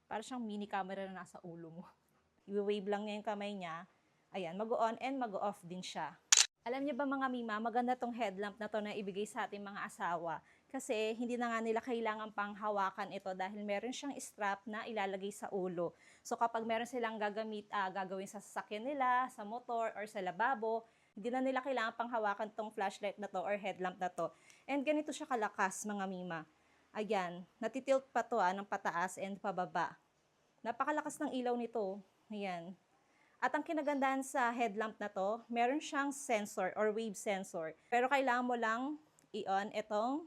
Para siyang mini camera na nasa ulo mo. I-wave lang niya yung kamay niya. Ayan, mag-on and mag-off din siya. Alam niyo ba mga mima, maganda tong headlamp na to na ibigay sa ating mga asawa. Kasi hindi na nga nila kailangan pang hawakan ito dahil meron siyang strap na ilalagay sa ulo. So kapag meron silang gagawin sa sasakyan nila, sa motor, or sa lababo, hindi na nila kailangan pang hawakan tong flashlight na to or headlamp na to. And ganito siya kalakas mga mima. Ayan, natitilt pa to ng pataas and pababa. Napakalakas ng ilaw nito. Ayan. At ang kinagandahan sa headlamp na to, meron siyang sensor or wave sensor. Pero kailangan mo lang i-on itong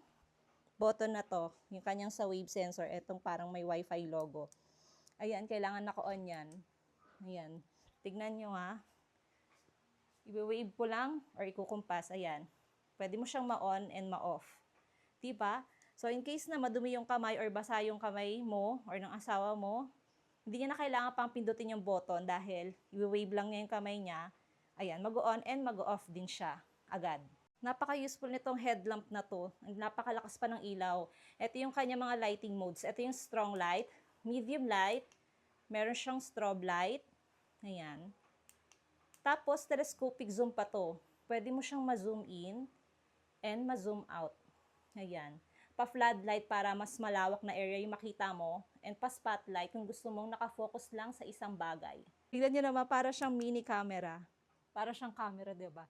button na to, yung kanyang sa wave sensor, itong parang may wifi logo. Ayan, kailangan naka-on yan. Ayan. Tignan nyo ha. I-wave ko lang or ikukumpas. Ayan. Pwede mo siyang ma-on and ma-off. Diba? So, in case na madumi yung kamay or basa yung kamay mo or ng asawa mo, hindi niya na kailangan pang pindutin yung button dahil i-wave lang niya yung kamay niya. Ayan, mag-on and mag-off din siya agad. Napaka-useful nitong headlamp na to. Napakalakas pa ng ilaw. Ito yung kanya mga lighting modes. Ito yung strong light, medium light, meron siyang strobe light. Ayan. Tapos, telescopic zoom pa to. Pwede mo siyang ma-zoom in and ma-zoom out. Ayan. Pa-floodlight para mas malawak na area yung makita mo, and pa-spotlight kung gusto mong nakafocus lang sa isang bagay. Tignan nyo naman, para siyang mini camera. Para siyang camera, diba?